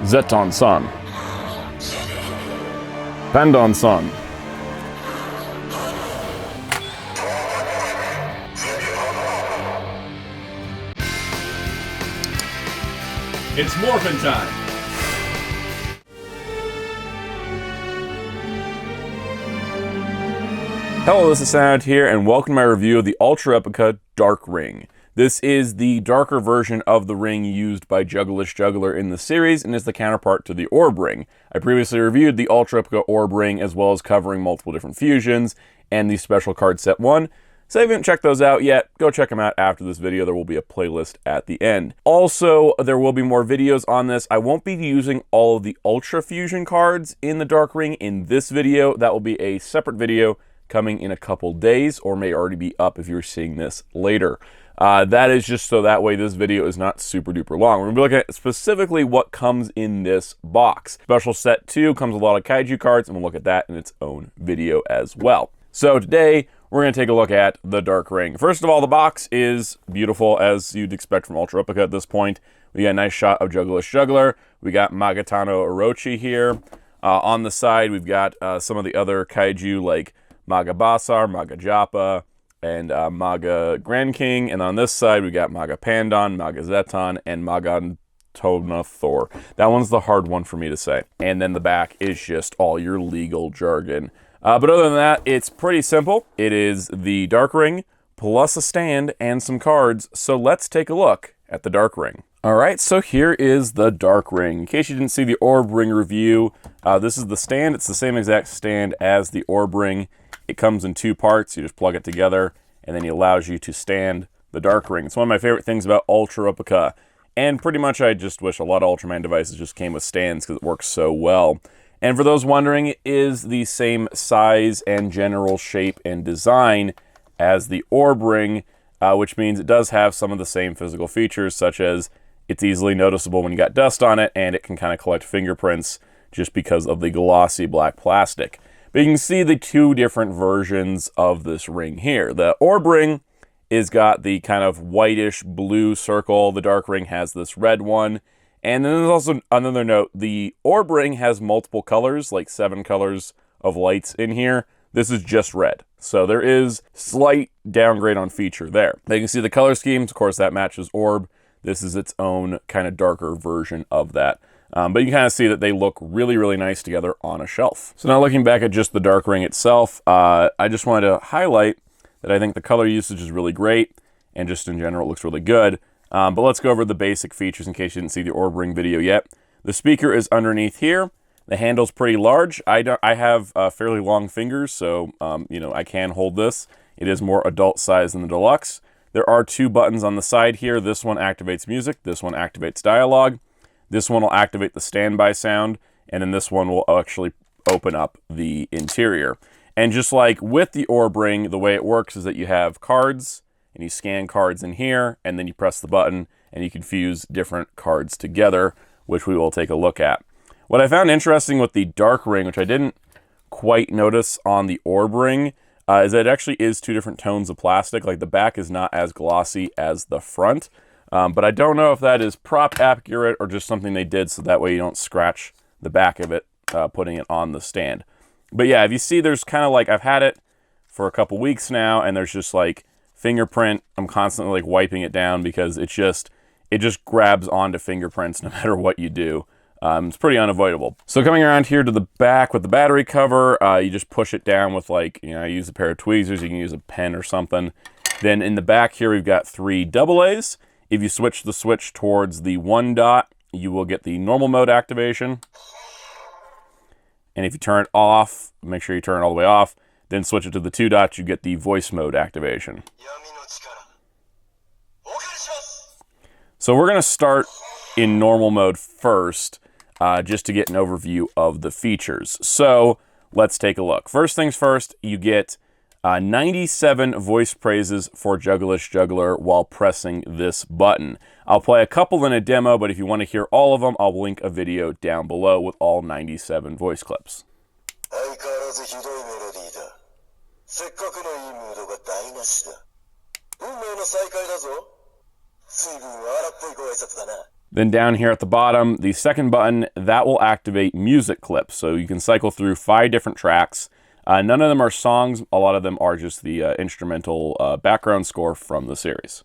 Zeton-san. Pandon-san. It's morphin' time! Hello, this is Soundout here, and welcome to my review of the Ultra Replica Dark Ring. This is the darker version of the ring used by Juggalish Juggler in the series, and is the counterpart to the Orb Ring. I previously reviewed the Ultra Replica Orb Ring, as well as covering multiple different fusions, and the Special Card Set 1. So if you haven't checked those out yet, go check them out after this video. There will be a playlist at the end. Also, there will be more videos on this. I won't be using all of the Ultra Fusion cards in the Dark Ring in this video. That will be a separate video coming in a couple days, or may already be up if you're seeing this later. That is just so that way this video is not super duper long. We're going to be looking at specifically what comes in this box. Special Set 2 comes with a lot of Kaiju cards, and we'll look at that in its own video as well. So today, we're going to take a look at the Dark Ring. First of all, the box is beautiful, as you'd expect from Ultra Replica at this point. We got a nice shot of Juggalish Juggler. We got Maga-Orochi here. On the side, we've got some of the other Kaiju, like Maga-Basar, Maga-Japa, and Maga Grand King. And on this side, we got Maga-Pandon, Maga-Zeton, and Maga-Thor. That one's the hard one for me to say. And then the back is just all your legal jargon. But other than that, it's pretty simple. It is the Dark Ring, plus a stand and some cards. So let's take a look at the Dark Ring. Alright, so here is the Dark Ring. In case you didn't see the Orb Ring review, this is the stand. It's the same exact stand as the Orb Ring. It comes in two parts. You just plug it together, and then it allows you to stand the Dark Ring. It's one of my favorite things about Ultra Replica. And pretty much I just wish a lot of Ultraman devices just came with stands because it works so well. And for those wondering, it is the same size and general shape and design as the Orb Ring, which means it does have some of the same physical features, such as it's easily noticeable when you got dust on it, and it can kind of collect fingerprints just because of the glossy black plastic. But you can see the two different versions of this ring here. The Orb Ring is got the kind of whitish blue circle. The Dark Ring has this red one. And then there's also another note, the Orb Ring has multiple colors, like 7 colors of lights in here. This is just red. So there is slight downgrade on feature there. But you can see the color schemes, of course that matches Orb. This is its own kind of darker version of that. But you can kind of see that they look really, really nice together on a shelf. So now looking back at just the Dark Ring itself, I just wanted to highlight that I think the color usage is really great, and just in general it looks really good. But let's go over the basic features in case you didn't see the Orb Ring video yet. The speaker is underneath here. The handle's pretty large. I have fairly long fingers, so you know, I can hold this. It is more adult size than the Deluxe. There are 2 buttons on the side here. This one activates music. This one activates dialogue. This one will activate the standby sound, and then this one will actually open up the interior. And just like with the Orb Ring, the way it works is that you have cards, and you scan cards in here, and then you press the button, and you can fuse different cards together, which we will take a look at. What I found interesting with the Dark Ring, which I didn't quite notice on the Orb Ring, is that it actually is 2 different tones of plastic. Like the back is not as glossy as the front, but I don't know if that is prop accurate or just something they did so that way you don't scratch the back of it, putting it on the stand. But yeah, if you see, there's kind of like, I've had it for a couple weeks now, and there's just like fingerprint. I'm constantly like wiping it down because it just grabs onto fingerprints no matter what you do. It's pretty unavoidable. So coming around here to the back with the battery cover, you just push it down with, like, you know, I use a pair of tweezers. You can use a pen or something. Then in the back here, we've got 3 AA's. If you switch the switch towards the 1 dot, you will get the normal mode activation. And if you turn it off, make sure you turn it all the way off, then switch it to the 2 dots, you get the voice mode activation. So we're going to start in normal mode first, just to get an overview of the features. So let's take a look. First things first, you get 97 voice praises for Juggalish Juggler while pressing this button. I'll play a couple in a demo, but if you want to hear all of them, I'll link a video down below with all 97 voice clips. Then down here at the bottom, the second button, that will activate music clips. So you can cycle through 5 different tracks. None of them are songs. A lot of them are just the instrumental background score from the series.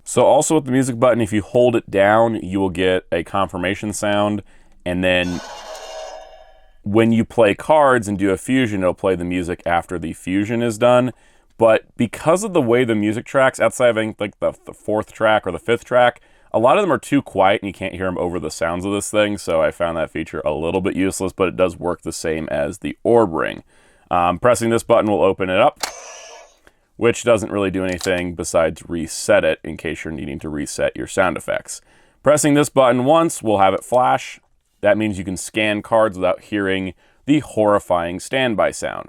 So also with the music button, if you hold it down, you will get a confirmation sound, and then when you play cards and do a fusion, it'll play the music after the fusion is done. But because of the way the music tracks, outside of like the 4th track or the 5th track, a lot of them are too quiet and you can't hear them over the sounds of this thing, so I found that feature a little bit useless, but it does work the same as the Orb Ring. Pressing this button will open it up, which doesn't really do anything besides reset it in case you're needing to reset your sound effects. Pressing this button once will have it flash. That means you can scan cards without hearing the horrifying standby sound.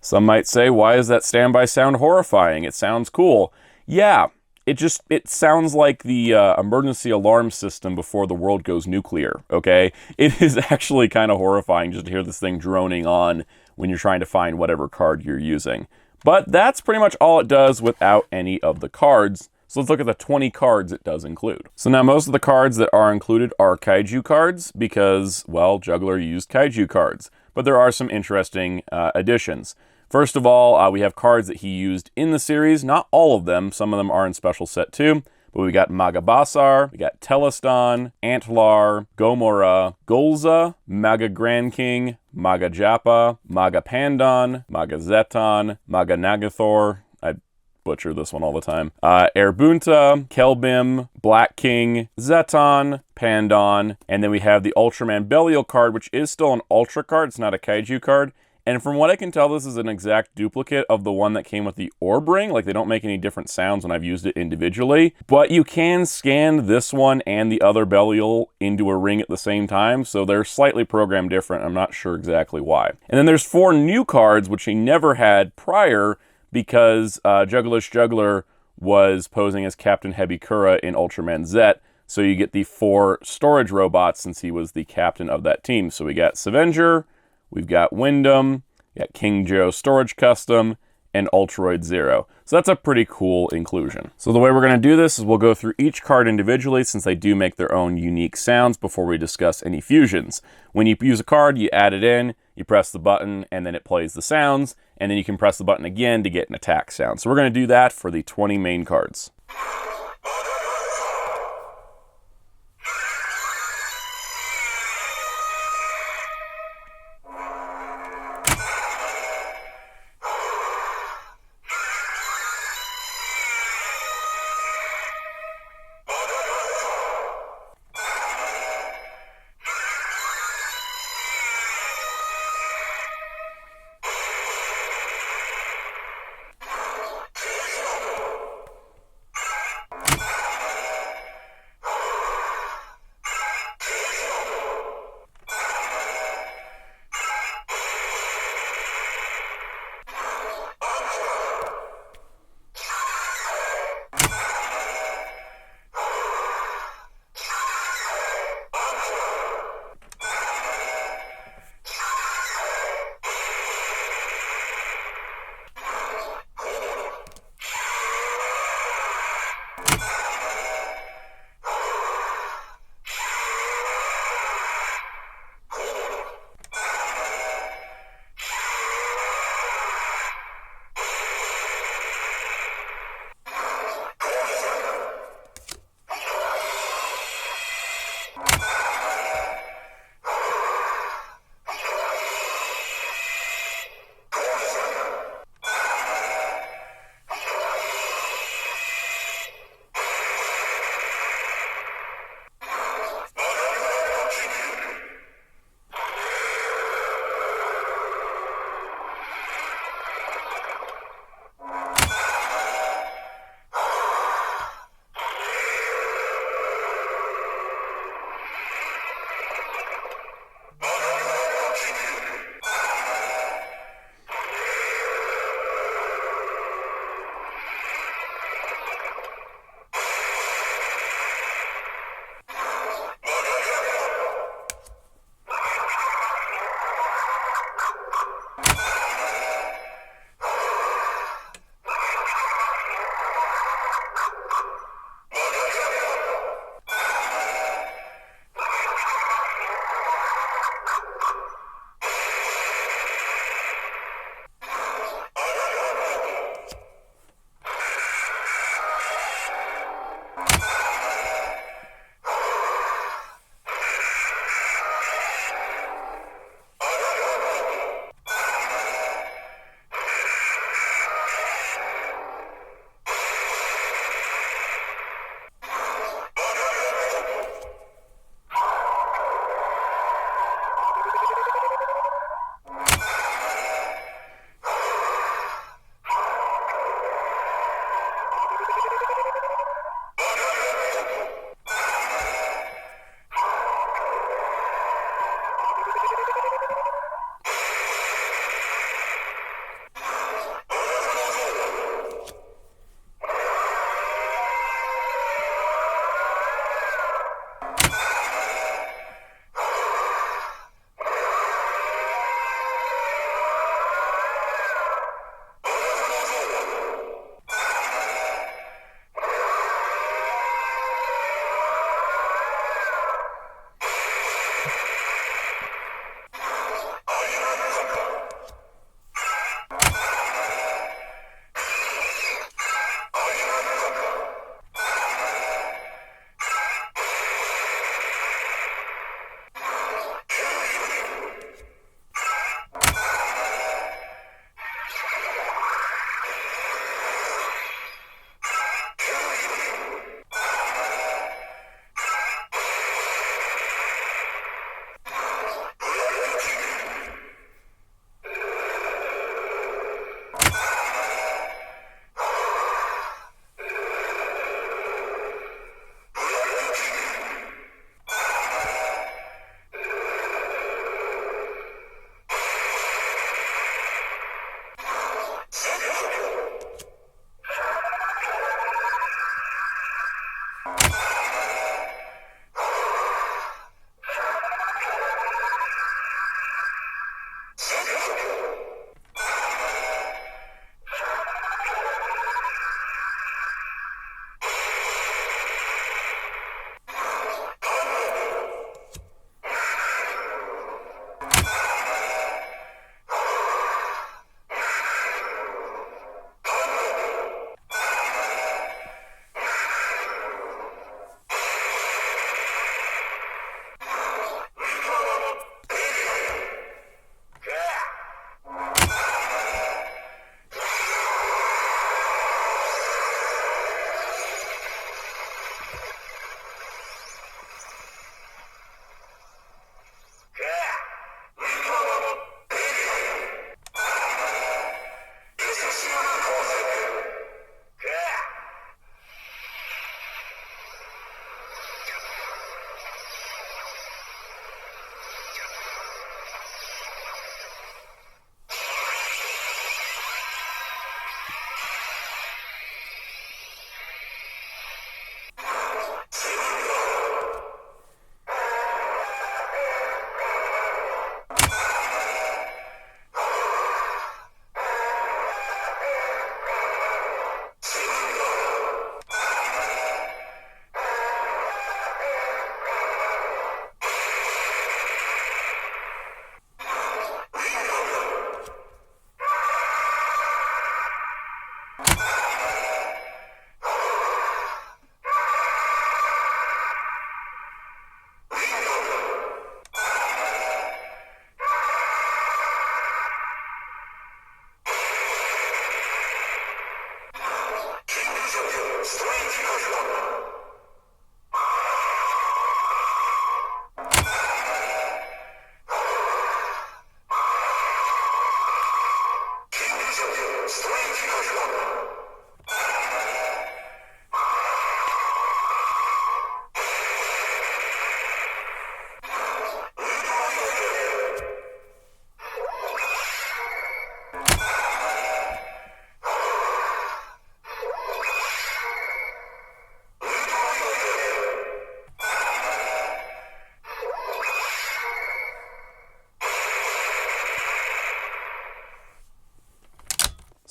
Some might say, why is that standby sound horrifying? It sounds cool. Yeah, it sounds like the emergency alarm system before the world goes nuclear, okay? It is actually kind of horrifying just to hear this thing droning on when you're trying to find whatever card you're using. But that's pretty much all it does without any of the cards. So let's look at the 20 cards it does include. So now most of the cards that are included are Kaiju cards because, well, Juggler used Kaiju cards. But there are some interesting additions. First of all, we have cards that he used in the series. Not all of them. Some of them are in Special Set 2. But we got Maga-Basar, we got Teleston, Antlar, Gomora, Golza, Maga Grand King, Maga Japa, Maga Pandon, Maga Zeton, Maga Nagathor. I butcher this one all the time. Erbunta, Kelbim, Black King, Zeton, Pandon, and then we have the Ultraman Belial card, which is still an Ultra card. It's not a Kaiju card. And from what I can tell, this is an exact duplicate of the one that came with the Orb Ring. Like, they don't make any different sounds when I've used it individually. But you can scan this one and the other Belial into a ring at the same time, so they're slightly programmed different. I'm not sure exactly why. And then there's 4 new cards, which he never had prior, because Juggalish Juggler was posing as Captain Hebikura in Ultraman Z. So you get the 4 storage robots since he was the captain of that team. So we got Scavenger, we've got Wyndham, we got King Joe Storage Custom, and Ultroid Zero. So that's a pretty cool inclusion. So the way we're going to do this is we'll go through each card individually since they do make their own unique sounds before we discuss any fusions. When you use a card, you add it in, you press the button, and then it plays the sounds, and then you can press the button again to get an attack sound. So we're going to do that for the 20 main cards.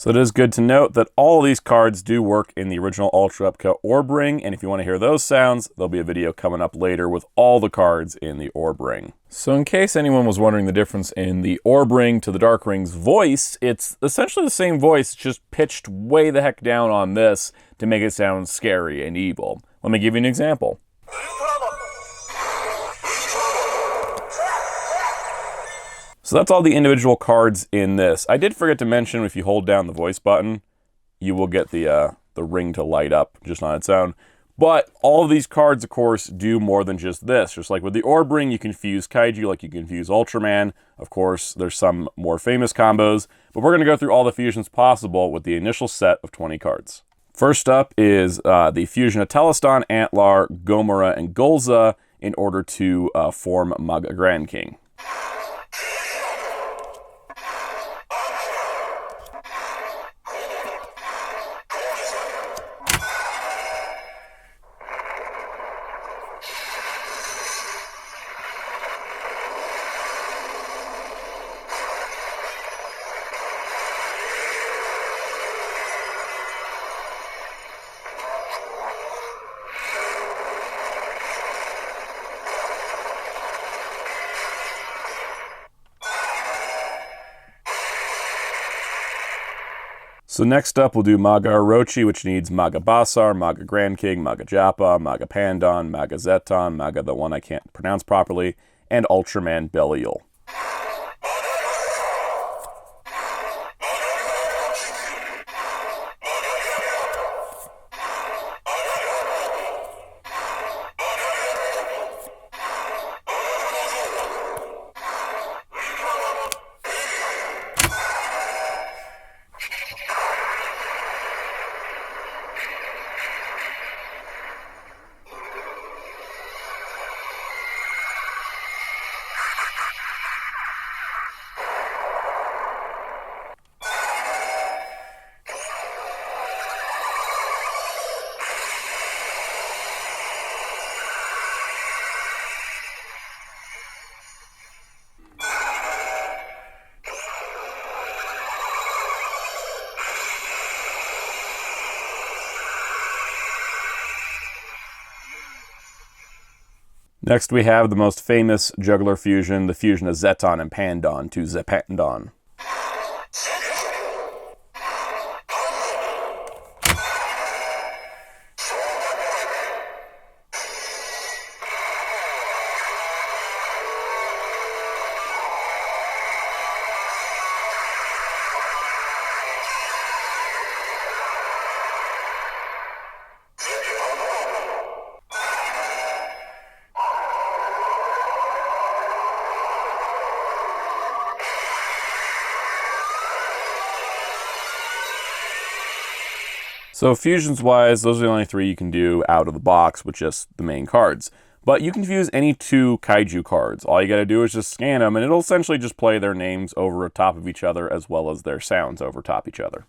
So it is good to note that all of these cards do work in the original Ultra Replica Orb Ring, and if you want to hear those sounds, there'll be a video coming up later with all the cards in the Orb Ring. So in case anyone was wondering the difference in the Orb Ring to the Dark Ring's voice, it's essentially the same voice, just pitched way the heck down on this to make it sound scary and evil. Let me give you an example. So that's all the individual cards in this. I did forget to mention, if you hold down the voice button, you will get the ring to light up just on its own. But all of these cards, of course, do more than just this. Just like with the Orb Ring, you can fuse Kaiju like you can fuse Ultraman. Of course, there's some more famous combos, but we're going to go through all the fusions possible with the initial set of 20 cards. First up is the fusion of Teleston, Antlar, Gomora, and Golza in order to form Maga-Orochi. So next up, we'll do Maga-Orochi, which needs Maga-Basar, Maga-Orochi, Maga-Japa, Maga-Pandon, Maga-Zeton, Maga the one I can't pronounce properly, and Ultraman Belial. Next we have the most famous juggler fusion, the fusion of Zeton and Pandon to Zepandon. So fusions-wise, those are the only three you can do out of the box with just the main cards. But you can fuse any two Kaiju cards. All you gotta do is just scan them, and it'll essentially just play their names over top of each other as well as their sounds over top each other.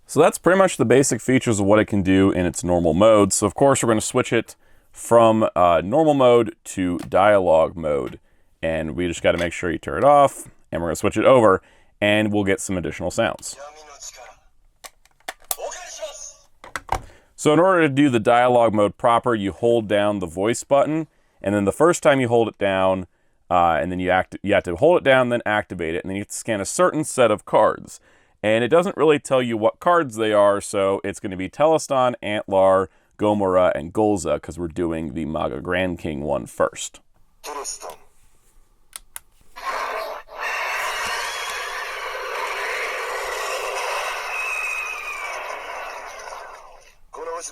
So that's pretty much the basic features of what it can do in its normal mode. So of course we're going to switch it from normal mode to dialogue mode. And we just got to make sure you turn it off, and we're going to switch it over, and we'll get some additional sounds. So in order to do the dialogue mode proper, you hold down the voice button, and then the first time you hold it down, and then you have to hold it down, then activate it, and then you have to scan a certain set of cards. And it doesn't really tell you what cards they are, so it's going to be Teleston, Antlar, Gomora, and Golza, because we're doing the Maga-Orochi one first. Teleston.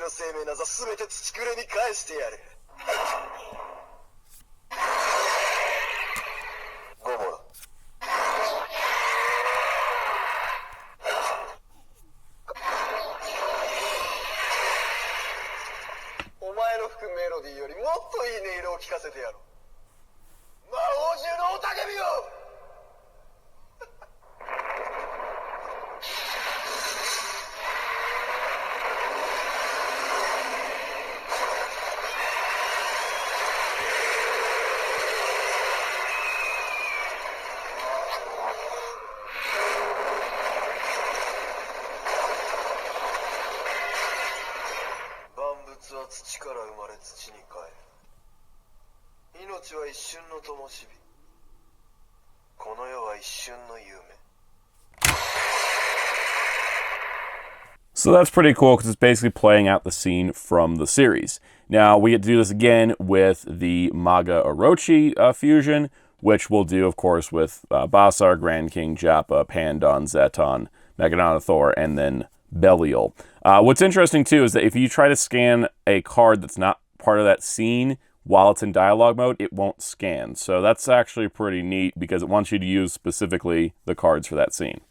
の生命などすべて土くれに返してやる。ゴモラ。お前のくメロディーよりもっといい音色を聞かせてやろう。魔王獣の雄たけびよ。は土から生まれ土に帰る。命は一瞬の灯火。この世は一瞬の夢。 So that's pretty cool because it's basically playing out the scene from the series. Now we get to do this again with the Maga-Orochi fusion, which we'll do, of course, with Basar, Grand King, Jappa, Pandon, Zeton, Megalodon, and then Belial. What's interesting, too, is that if you try to scan a card that's not part of that scene while it's in dialogue mode, it won't scan. So that's actually pretty neat because it wants you to use specifically the cards for that scene.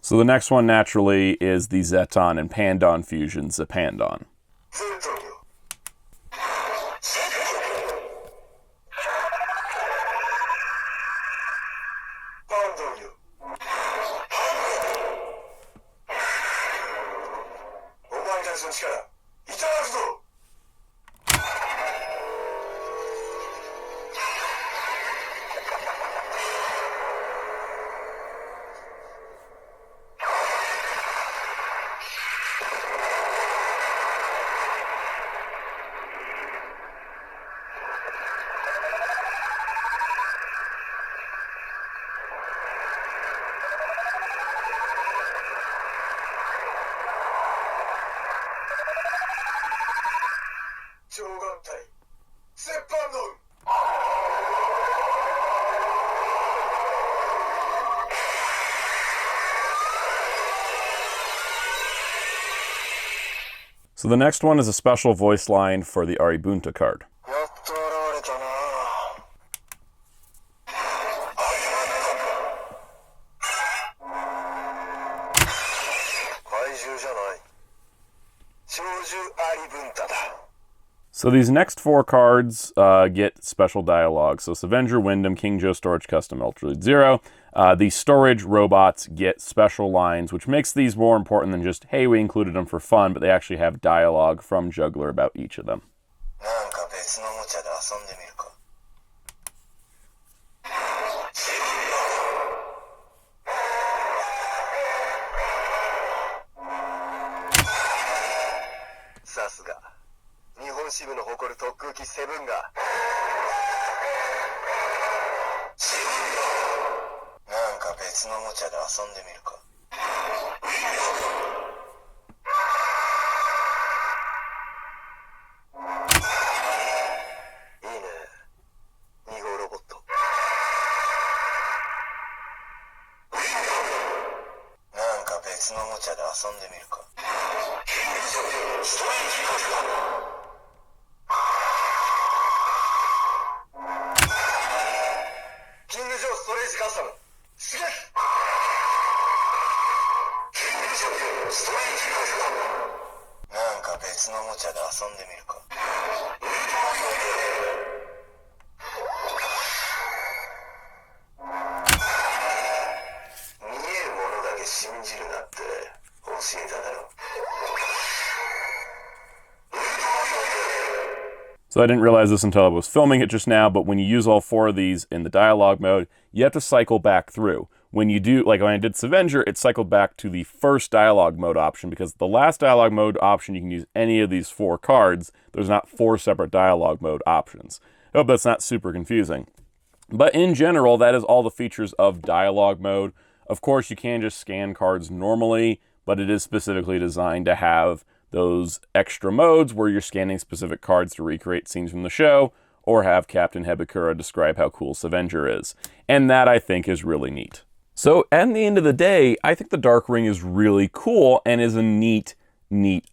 So the next one, naturally, is the Zeton and Pandon fusion, Zepandon. So the next one is a special voice line for the Aribunta card. So these next four cards get special dialogue. So Savenger, Wyndham, King Joe Storage Custom, Ultra Zero. The storage robots get special lines, which makes these more important than just, hey, we included them for fun, but they actually have dialogue from Juggler about each of them. So I didn't realize this until I was filming it just now, but when you use all 4 of these in the dialogue mode, you have to cycle back through. When you do, like when I did Savenger, it cycled back to the first dialogue mode option, because the last dialogue mode option, you can use any of these 4 cards. There's not 4 separate dialogue mode options. I hope that's not super confusing. But in general, that is all the features of dialogue mode. Of course, you can just scan cards normally, but it is specifically designed to have those extra modes where you're scanning specific cards to recreate scenes from the show, or have Captain Hebikura describe how cool Savenger is. And that, I think, is really neat. So, at the end of the day, I think the Dark Ring is really cool and is a neat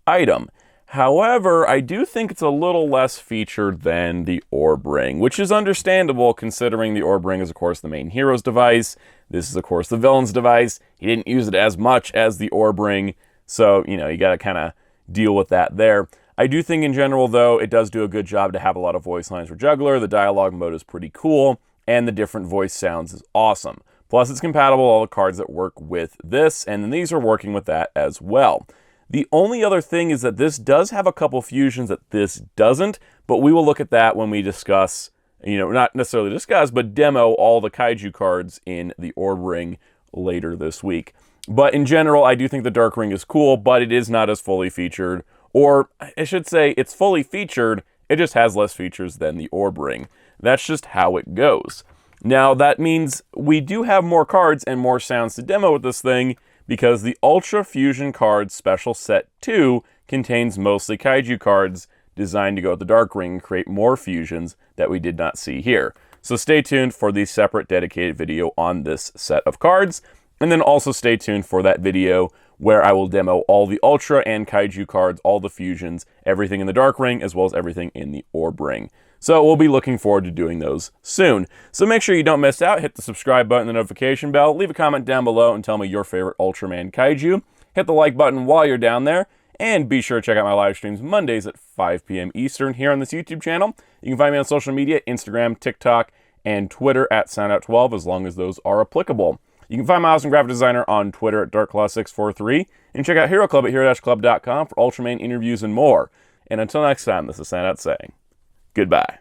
item. However, I do think it's a little less featured than the Orb Ring, which is understandable considering the Orb Ring is, of course, the main hero's device. This is, of course, the villain's device. He didn't use it as much as the Orb Ring, so, you know, you gotta kind of deal with that there. I do think in general, though, it does do a good job to have a lot of voice lines for Juggler. The dialogue mode is pretty cool, and the different voice sounds is awesome. Plus, it's compatible with all the cards that work with this, and then these are working with that as well. The only other thing is that this does have a couple fusions that this doesn't, but we will look at that when we discuss, you know, not necessarily discuss, but demo all the Kaiju cards in the Orb Ring later this week. But in general, I do think the Dark Ring is cool, but it is not as fully featured. Or, I should say, it's fully featured, it just has less features than the Orb Ring. That's just how it goes. Now, that means we do have more cards and more sounds to demo with this thing, because the Ultra Fusion Cards Special Set 2 contains mostly Kaiju cards designed to go with the Dark Ring and create more fusions that we did not see here. So stay tuned for the separate dedicated video on this set of cards. And then also stay tuned for that video where I will demo all the Ultra and Kaiju cards, all the fusions, everything in the Dark Ring, as well as everything in the Orb Ring. So we'll be looking forward to doing those soon. So make sure you don't miss out. Hit the subscribe button and the notification bell. Leave a comment down below and tell me your favorite Ultraman Kaiju. Hit the like button while you're down there. And be sure to check out my live streams Mondays at 5 p.m. Eastern here on this YouTube channel. You can find me on social media, Instagram, TikTok, and Twitter at Soundout12, as long as those are applicable. You can find my awesome graphic designer on Twitter at DarkClaw643, and check out Hero Club at hero-club.com for Ultraman interviews and more. And until next time, this is Soundout saying goodbye.